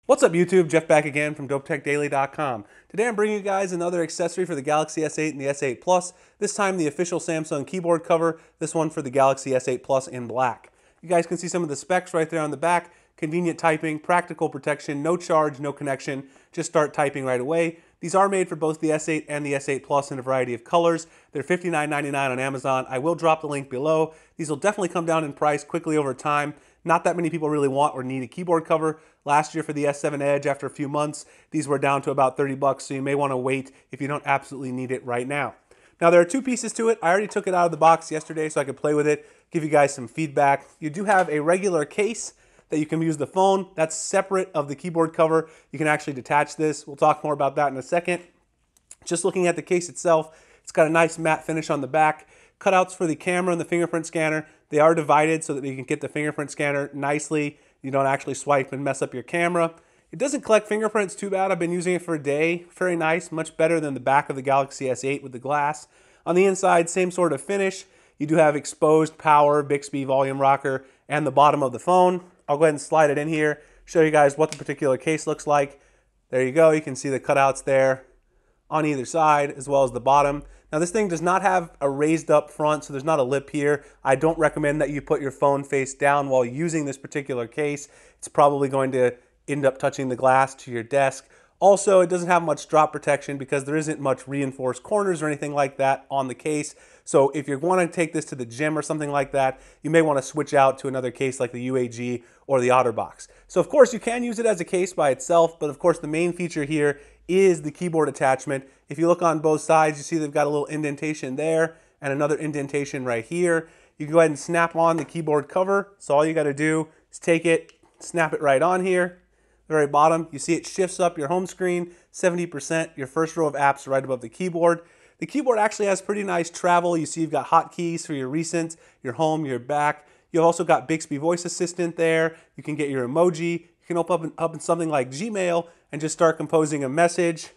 What's up YouTube? Jeff back again from DopeTechDaily.com. Today I'm bringing you guys another accessory for the Galaxy S8 and the S8 Plus. This time the official Samsung keyboard cover, this one for the Galaxy S8 Plus in black. You guys can see some of the specs right there on the back. Convenient typing, practical protection, no charge, no connection. Just start typing right away. These are made for both the S8 and the S8 Plus in a variety of colors. They're $59.99 on Amazon. I will drop the link below. These will definitely come down in price quickly over time. Not that many people really want or need a keyboard cover. Last year for the S7 Edge, after a few months, these were down to about 30 bucks, so you may want to wait if you don't absolutely need it right now. Now there are two pieces to it. I already took it out of the box yesterday so I could play with it, give you guys some feedback. You do have a regular case that you can use the phone. That's separate of the keyboard cover. You can actually detach this. We'll talk more about that in a second. Just looking at the case itself, it's got a nice matte finish on the back. Cutouts for the camera and the fingerprint scanner. They are divided so that you can get the fingerprint scanner nicely. You don't actually swipe and mess up your camera. It doesn't collect fingerprints too bad. I've been using it for a day. Very nice, much better than the back of the Galaxy S8 with the glass. On the inside, same sort of finish. You do have exposed power, Bixby volume rocker, and the bottom of the phone. I'll go ahead and slide it in here, show you guys what the particular case looks like. There you go. You can see the cutouts there on either side as well as the bottom. Now this thing does not have a raised up front, so there's not a lip here. I don't recommend that you put your phone face down while using this particular case. It's probably going to end up touching the glass to your desk. Also, it doesn't have much drop protection because there isn't much reinforced corners or anything like that on the case. So if you're wanting to take this to the gym or something like that, you may want to switch out to another case like the UAG or the OtterBox. So of course you can use it as a case by itself, but of course the main feature here is the keyboard attachment. If you look on both sides, you see they've got a little indentation there and another indentation right here. You can go ahead and snap on the keyboard cover. So all you got to do is take it, snap it right on here. The very bottom, you see it shifts up your home screen 70%. Your first row of apps right above the keyboard. The keyboard actually has pretty nice travel. You see you've got hotkeys for your recent, your home, your back. You've also got Bixby Voice Assistant there. You can get your emoji. You can open up in something like Gmail and just start composing a message.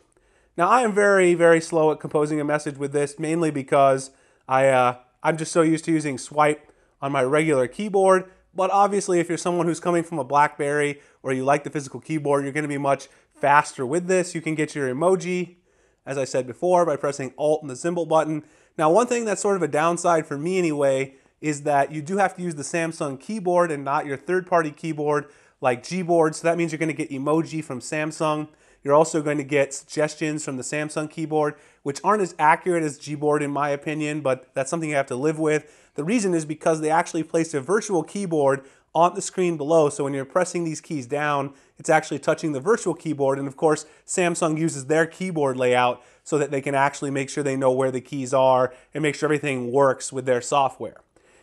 Now I am very, very slow at composing a message with this, mainly because I'm just so used to using swipe on my regular keyboard. But obviously if you're someone who's coming from a BlackBerry or you like the physical keyboard, you're going to be much faster with this. You can get your emoji, as I said before, by pressing Alt and the symbol button. Now one thing that's sort of a downside for me anyway is that you do have to use the Samsung keyboard and not your third-party keyboard like Gboard. So that means you're going to get emoji from Samsung. You're also going to get suggestions from the Samsung keyboard, which aren't as accurate as Gboard in my opinion, but that's something you have to live with. The reason is because they actually placed a virtual keyboard on the screen below, so when you're pressing these keys down, it's actually touching the virtual keyboard, and of course, Samsung uses their keyboard layout so that they can actually make sure they know where the keys are and make sure everything works with their software.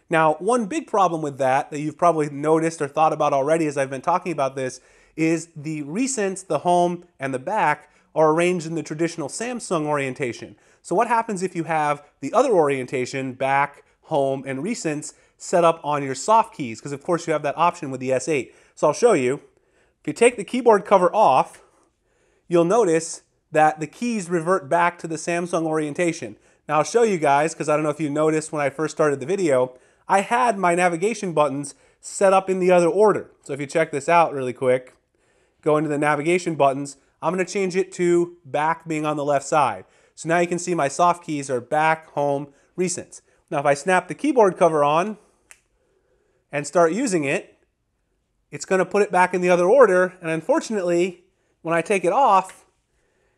Now, one big problem with that you've probably noticed or thought about already as I've been talking about this is the recents, the home, and the back are arranged in the traditional Samsung orientation. So what happens if you have the other orientation, back, home, and recents, set up on your soft keys? Because of course you have that option with the S8. So I'll show you. If you take the keyboard cover off, you'll notice that the keys revert back to the Samsung orientation. Now I'll show you guys, because I don't know if you noticed when I first started the video, I had my navigation buttons set up in the other order. So if you check this out really quick, go into the navigation buttons, I'm going to change it to back being on the left side. So now you can see my soft keys are back, home, recents. Now if I snap the keyboard cover on and start using it, it's going to put it back in the other order, and unfortunately, when I take it off,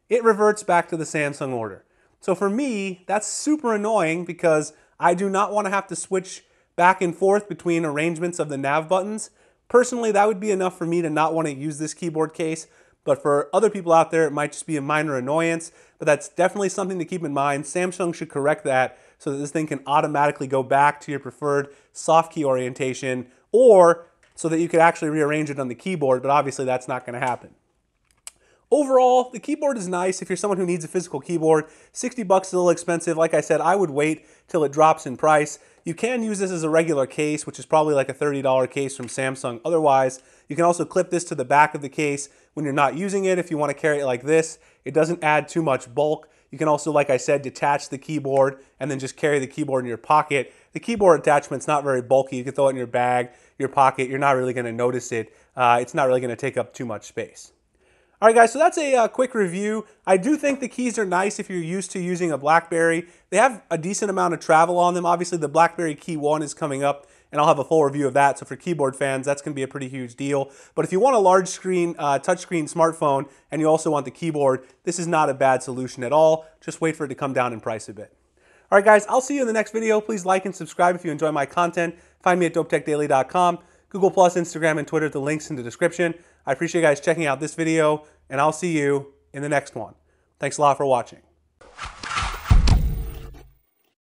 it reverts back to the Samsung order. So for me, that's super annoying because I do not want to have to switch back and forth between arrangements of the nav buttons. Personally, that would be enough for me to not want to use this keyboard case, but for other people out there, it might just be a minor annoyance, but that's definitely something to keep in mind. Samsung should correct that so that this thing can automatically go back to your preferred soft key orientation, or so that you could actually rearrange it on the keyboard, but obviously that's not going to happen. Overall, the keyboard is nice if you're someone who needs a physical keyboard. 60 bucks is a little expensive. Like I said, I would wait till it drops in price. You can use this as a regular case, which is probably like a $30 case from Samsung. Otherwise, you can also clip this to the back of the case when you're not using it if you want to carry it like this. It doesn't add too much bulk. You can also, like I said, detach the keyboard and then just carry the keyboard in your pocket. The keyboard attachment's not very bulky. You can throw it in your bag, your pocket. You're not really going to notice it. It's not really going to take up too much space. All right, guys, so that's a quick review. I do think the keys are nice if you're used to using a BlackBerry. They have a decent amount of travel on them. Obviously, the BlackBerry Key 1 is coming up, and I'll have a full review of that. So for keyboard fans, that's going to be a pretty huge deal. But if you want a large screen, touchscreen smartphone, and you also want the keyboard, this is not a bad solution at all. Just wait for it to come down in price a bit. All right, guys, I'll see you in the next video. Please like and subscribe if you enjoy my content. Find me at dopetechdaily.com. Google+, Instagram, and Twitter, the links in the description. I appreciate you guys checking out this video, and I'll see you in the next one. Thanks a lot for watching.